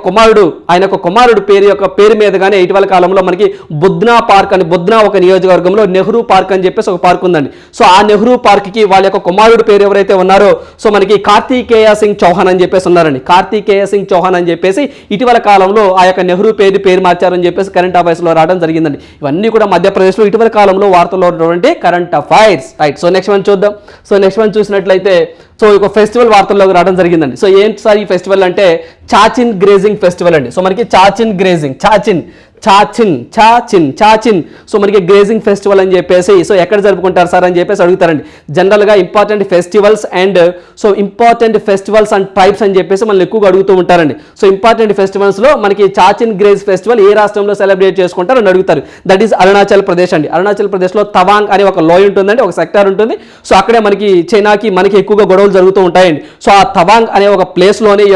కుమారుడు పేరు మీదగానే ఇటీవల కాలంలో మనకి బుద్నా పార్క్ అని, బుద్నా ఒక నియోజకవర్గంలో నెహ్రూ పార్క్ అని చెప్పేసి ఒక పార్క్ ఉందండి. సో ఆ నెహ్రూ పార్క్ కి వాళ్ళ యొక్క కుమారుడు పేరు ఎవరైతే ఉన్నారో సో మనకి కార్తికేయ సింగ్ చౌహాన్ అని చెప్పేసి ఉన్నారండి. కార్తికేయ సింగ్ చౌహాన్ అని చెప్పేసి ఇటీవల కాలంలో ఆ యొక్క నెహ్రూ పేరు మార్చారని చెప్పేసి కరెంట్ అఫైర్స్ లో రావడం జరిగిందండి. ఇవన్నీ కూడా మధ్యప్రదేశ్లో ఇటీవల కాలంలో వార్తల్లో ఉన్నటువంటి current affairs. Right, so next one చూద్దాం. సో నెక్స్ట్ వన్ చూసినట్లయితే సో ఒక ఫెస్టివల్ వార్తల్లోకి రావడం జరిగిందండి. సో ఏంటి సార్ ఈ ఫెస్టివల్ అంటే చాచిన్ గ్రేజింగ్ ఫెస్టివల్ అండి. సో మనకి చాచిన్ గ్రేజింగ్, చాచిన్ సో మనకి గ్రేజింగ్ ఫెస్టివల్ అని చెప్పేసి సో ఎక్కడ జరుపుకుంటారు సార్ అని చెప్పేసి అడుగుతారండి. జనరల్గా ఇంపార్టెంట్ ఫెస్టివల్స్ అండ్ ట్రైబ్స్ అని చెప్పేసి మనల్ని ఎక్కువగా అడుగుతూ ఉంటారండి. సో ఇంపార్టెంట్ ఫెస్టివల్స్లో మనకి చాచిన్ గ్రేజ్ ఫెస్టివల్ ఏ రాష్ట్రంలో సెలబ్రేట్ చేసుకుంటారు అని అడుగుతారు. దట్ ఈస్ అరుణాచల్ ప్రదేశ్ అండి. అరుణాచల్ ప్రదేశ్లో తవాంగ్ అనే ఒక లోయ ఉంటుందండి, ఒక సెక్టార్ ఉంటుంది. సో అక్కడే మనకి చైనాకి మనకి ఎక్కువగా గొడవలు జరుగుతూ ఉంటాయండి. సో ఆ తవాంగ్ అనే ఒక ప్లేస్లోనే ఈ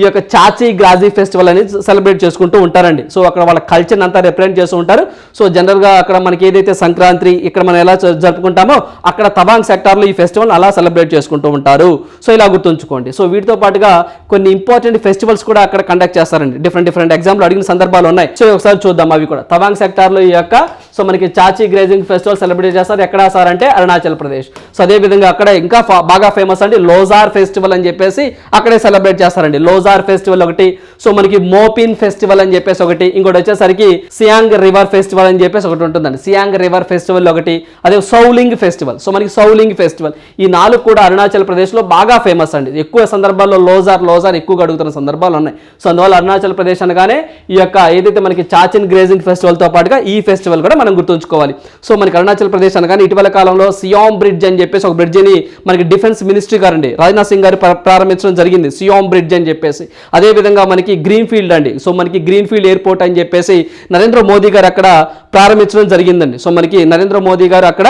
యొక్క చాచి గ్రాజీ ఫెస్టివల్ అనేది సెలబ్రేట్ చేసుకుంటూ ఉంటారండి. సో అక్కడ వాళ్ళ కల్చర్ అంతా రిప్రజెంట్ చేస్తూ ఉంటారు. సో జనరల్గా అక్కడ మనకి ఏదైతే సంక్రాంతి ఇక్కడ మనం ఎలా జరుపుకుంటామో అక్కడ తవాంగ్ సెక్టార్లో ఈ ఫెస్టివల్ అలా సెలబ్రేట్ చేసుకుంటూ ఉంటారు. సో ఇలా గుర్తుంచుకోండి. సో వీటితో పాటుగా కొన్ని ఇంపార్టెంట్ ఫెస్టివల్స్ కూడా అక్కడ కండక్ట్ చేస్తారండి. డిఫరెంట్ ఎగ్జాంపుల్ అడిగిన సందర్భాలు ఉన్నాయి. సో ఒకసారి చూద్దాం అవి కూడా. తవాంగ్ సెక్టార్లో ఈ యొక్క సో మనకి చాచి గ్రేజింగ్ ఫెస్టివల్ సెలబ్రేట్ చేస్తారు. ఎక్కడ సార్ అంటే అరుణాచల్ ప్రదేశ్. సో అదేవిధంగా అక్కడ ఇంకా బాగా ఫేమస్ అండి లోజార్ ఫెస్టివల్ అని చెప్పేసి అక్కడే సెలబ్రేట్ చేస్తారండి. లోజార్ ఫెస్టివల్ ఒకటి, సో మనకి మోపిన్ ఫెస్టివల్ అని చెప్పేసి ఒకటి, ఇంకోటి వచ్చేసరికి సియాంగ్ రివర్ ఫెస్టివల్ అని చెప్పేసి ఒకటి ఉంటుందండి. సియాంగ్ రివర్ ఫెస్టివల్ ఒకటి, అదే సౌలింగ్ ఫెస్టివల్. సో మనకి సౌలింగ్ ఫెస్టివల్ ఈ 4 కూడా అరుణాచల్ ప్రదేశ్లో బాగా ఫేమస్ అండి. ఎక్కువ సందర్భాల్లో లోజార్ ఎక్కువగా అడుగుతున్న సందర్భాలు ఉన్నాయి. సో అందువల్ల అరుణాచల్ ప్రదేశ్ అనగానే ఈ యొక్క ఏదైతే మనకి చాచిన్ గ్రేజింగ్ ఫెస్టివల్తో పాటుగా ఈ ఫెస్టివల్ కూడా మనం గుర్తుంచుకోవాలి. సో మనకి అరుణాచల్ ప్రదేశ్ అనగానే ఇటీవల కాలంలో సియోమ్ బ్రిడ్జ్ అని చెప్పేసి ఒక బ్రిడ్జిని మనకి డిఫెన్స్ మినిస్ట్రీ గారండి రాజ్నాథ్ సింగ్ గారు ప్రారంభించడం జరిగింది, సియోమ్ బ్రిడ్జ్ అని చెప్పేసి. అదేవిధంగా మనకి గ్రీన్ ఫీల్డ్ అండి. సో మనకి గ్రీన్ ఫీల్డ్ ఎయిర్పోర్ట్ అని చెప్పేసి నరేంద్ర మోదీ గారు అక్కడ ప్రారంభించడం జరిగిందండి. సో మనకి నరేంద్ర మోదీ గారు అక్కడ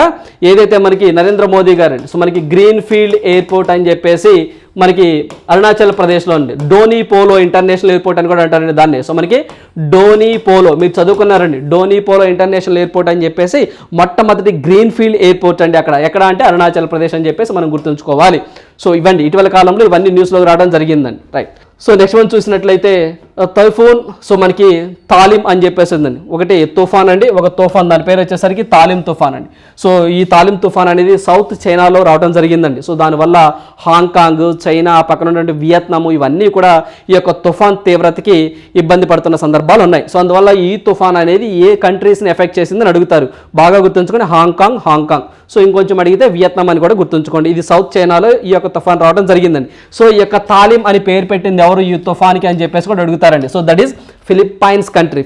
ఏదైతే మనకి నరేంద్ర మోదీ గారు అండి సో మనకి గ్రీన్ ఫీల్డ్ ఎయిర్పోర్ట్ అని చెప్పేసి మనకి అరుణాచల్ ప్రదేశ్లో ఉంది. డోనీ పోలో ఇంటర్నేషనల్ ఎయిర్పోర్ట్ అని కూడా అంటారండి దాన్ని. సో మనకి డోనీ పోలో మీరు చదువుకున్నారండి, డోనీ పోలో ఇంటర్నేషనల్ ఎయిర్పోర్ట్ అని చెప్పేసి మొట్టమొదటి గ్రీన్ ఫీల్డ్ ఎయిర్పోర్ట్ అండి. ఎక్కడ అంటే అరుణాచల్ ప్రదేశ్ అని చెప్పేసి మనం గుర్తుంచుకోవాలి. సో ఇవన్నీ ఇటీవల కాలంలో ఇవన్నీ న్యూస్లోకి రావడం జరిగిందండి. రైట్, సో నెక్స్ట్ వన్ చూసినట్లయితే తైఫూన్, సో మనకి తాలిం అని చెప్పేసి ఉందండి. ఒకటి తుఫాన్ అండి, ఒక తుఫాన్, దాని పేరు వచ్చేసరికి తాలిం తుఫాన్ అండి. సో ఈ తాలిం తుఫాన్ అనేది సౌత్ చైనాలో రావడం జరిగిందండి. సో దానివల్ల హాంకాంగ్, చైనా, పక్కన ఉన్నటువంటి వియత్నాం ఇవన్నీ కూడా ఈ యొక్క తుఫాన్ తీవ్రతకి ఇబ్బంది పడుతున్న సందర్భాలు ఉన్నాయి. సో అందువల్ల ఈ తుఫాన్ అనేది ఏ కంట్రీస్ని ఎఫెక్ట్ చేసిందని అడుగుతారు. బాగా గుర్తుంచుకొని హాంకాంగ్. సో ఇంకొంచెం అడిగితే వియత్నాం అని కూడా గుర్తుంచుకోండి. ఇది సౌత్ చైనాలో ఈ యొక్క తుఫాన్ రావడం జరిగిందండి. సో ఈ యొక్క తాలిం అని పేరు పెట్టింది ఎవరు ఈ తుఫాన్కి అని చెప్పేసి కూడా అడుగుతారండి. So that is Philippine country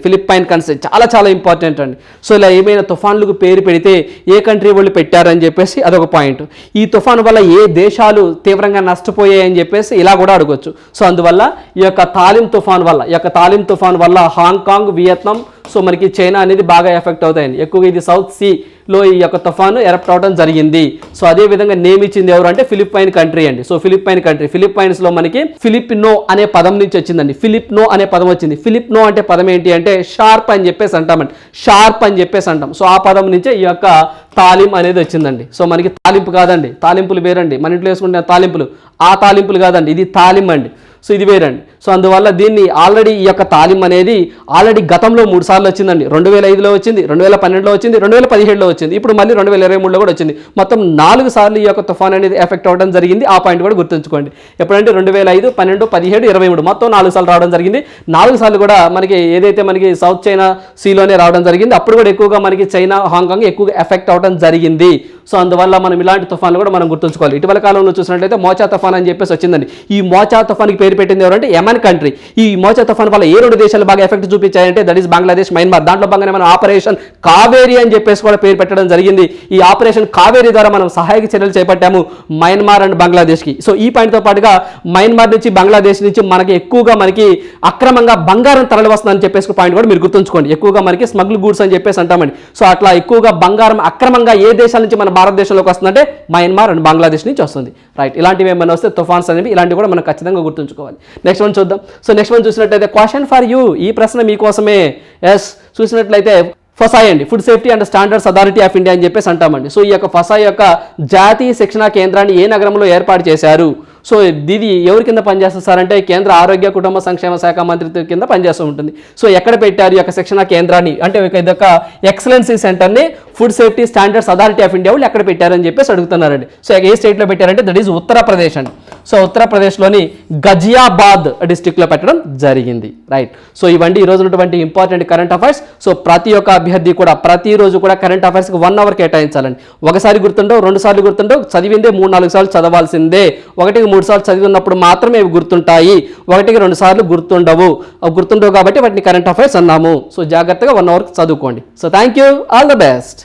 చాలా చాలా ఇంపార్టెంట్ అండి. సో ఇలా ఏమైనా తుఫాన్లకు పేరు పెడితే ఏ కంట్రీ వాళ్ళు పెట్టారని చెప్పేసి అదొక పాయింట్. ఈ తుఫాన్ వల్ల ఏ దేశాలు తీవ్రంగా నష్టపోయాయని చెప్పేసి ఇలా కూడా అడగొచ్చు. సో అందువల్ల ఈ యొక్క తాలిం తుఫాన్ వల్ల హాంకాంగ్, వియత్నాం, సో మనకి చైనా అనేది బాగా ఎఫెక్ట్ అవుతాయండి. ఎక్కువగా ఇది సౌత్ సీలో ఈ యొక్క తుఫాను ఎరప్ట్ అవడం జరిగింది. సో అదే విధంగా నేమ్ ఇచ్చింది ఎవరు అంటే ఫిలిప్పైన్ కంట్రీ అండి. సో ఫిలిప్పైన్స్ లో మనకి ఫిలిప్నో అనే పదం నుంచి వచ్చిందండి. ఫిలిప్నో అనే పదం వచ్చింది. ఫిలిప్నో అంటే పదం ఏంటి అంటే షార్ప్ అని చెప్పేసి అంటాం. సో ఆ పదం నుంచే ఈ యొక్క తాలిం అనేది వచ్చిందండి. సో మనకి తాలింపు కాదండి, తాలింపులు వేరండి. మన ఇంట్లో వేసుకుంటే తాలింపులు, ఆ తాలింపులు కాదండి, ఇది తాలిం అండి. సో ఇది వేరండి. సో అందువల్ల దీన్ని ఆల్రెడీ ఈ యొక్క తాలిం అనేది ఆల్రెడీ గతంలో 3 సార్లు వచ్చిందండి. 2005లో వచ్చింది, 2012లో వచ్చింది, 2017లో వచ్చింది, ఇప్పుడు మళ్ళీ 2023లో కూడా వచ్చింది. మొత్తం 4 సార్లు ఈ యొక్క తుఫాన్ అనేది ఎఫెక్ట్ అవ్వడం జరిగింది. ఆ పాయింట్ కూడా గుర్తుంచుకోండి. ఎప్పుడంటే 2005, 12, 17, 23 మొత్తం 4 సార్లు రావడం జరిగింది. 4 సార్లు కూడా మనకి ఏదైతే మనకి సౌత్ చైనా సీలోనే రావడం జరిగింది. అప్పుడు కూడా ఎక్కువగా మనకి చైనా, హాంకాంగ్ ఎక్కువగా ఎఫెక్ట్ అవ్వడం జరిగింది. సో అందువల్ల మనం ఇలాంటి తుఫాన్లు కూడా మనం గుర్తుంచుకోవాలి. ఇటీవల కాలంలో చూసినట్లయితే మోచా తుఫాన్ అని చెప్పేసి వచ్చిందండి. ఈ మోచా తుఫాన్కి పేరు పెట్టింది ఎవరంటే యమన్ కంట్రీ. ఈ మోచా తుఫాన్ వల్ల ఏ 2 దేశాలు బాగా ఎఫెక్ట్ చూపించాయంటే దట్ ఈస్ బంగ్లాదేశ్, మయన్మార్. దాంట్లో భాగంగానే మనం ఆపరేషన్ కావేరీ అని చెప్పేసి కూడా పేరు పెట్టడం జరిగింది. ఈ ఆపరేషన్ కావేరీ ద్వారా మనం సహాయక చర్యలు చేపట్టాము మయన్మార్ అండ్ బంగ్లాదేశ్కి. సో ఈ పాయింట్తో పాటుగా మయన్మార్ నుంచి, బంగ్లాదేశ్ నుంచి మనకి ఎక్కువగా అక్రమంగా బంగారం తరలి వస్తుందని చెప్పేసి పాయింట్ కూడా మీరు గుర్తుంచుకోండి. ఎక్కువగా మనకి స్మగ్ల్ గూడ్స్ అని చెప్పేసి అంటామండి. సో అట్లా ఎక్కువగా బంగారం అక్రమంగా ఏ దేశాల నుంచి మన భారతదేశంలోకి వస్తుందంటే మయన్మార్ అండ్ బంగ్లాదేశ్ నుంచి వస్తుంది. రైట్, ఇలాంటివి ఏమైనా వస్తే తుఫాన్స్ అనేవి ఇలాంటివి కూడా మనం ఖచ్చితంగా గుర్తుంచుకోవాలి. నెక్స్ట్ వన్ చూద్దాం. సో నెక్స్ట్ వన్ చూసినట్లయితే క్వశ్చన్ ఫర్ యూ, ఈ ప్రశ్న మీకోసమే. ఎస్, చూసినట్లయితే ఫసాయ్ అండి, food safety and standards authority of India అని చెప్పేసి అంటామండి. సో ఈ యొక్క ఫసాయ్ యొక్క జాతీయ శిక్షణా కేంద్రాన్ని ఏ నగరంలో ఏర్పాటు చేశారు? సో ఇది ఎవరి కింద పనిచేస్తుంది సార్ అంటే కేంద్ర ఆరోగ్య కుటుంబ సంక్షేమ శాఖ మంత్రిత్వ కింద పనిచేస్తూ ఉంటుంది. సో ఎక్కడ పెట్టారు ఈ యొక్క శిక్షణ కేంద్రాన్ని అంటే ఇదొక ఎక్సలెన్సీ సెంటర్ని food safety standards authority of India వాళ్ళు ఎక్కడ పెట్టారని చెప్పేసి అడుగుతున్నారండి. సో ఏ స్టేట్లో పెట్టారంటే దట్ ఈజ్ ఉత్తరప్రదేశ్ అండి. సో ఉత్తరప్రదేశ్లోని గజియాబాద్ డిస్టిక్లో పెట్టడం జరిగింది. రైట్, సో ఇవన్నీ ఈ రోజు ఉన్నటువంటి ఇంపార్టెంట్ కరెంట్ అఫైర్స్. సో ప్రతి ఒక్క అభ్యర్థి కూడా ప్రతిరోజు కూడా కరెంట్ అఫైర్స్కి 1 అవర్ కేటాయించాలండి. ఒకసారి గుర్తుండవు, 2 సార్లు గుర్తుండవు, చదివిందే 3-4 సార్లు చదవాల్సిందే. 1-3 సార్లు చదివినప్పుడు మాత్రమే ఇవి గుర్తుంటాయి. 1-2 సార్లు గుర్తుండవు కాబట్టి వాటిని కరెంట్ అఫైర్స్ అన్నాము. సో జాగ్రత్తగా 1 అవర్ చదువుకోండి. So thank you, all the best.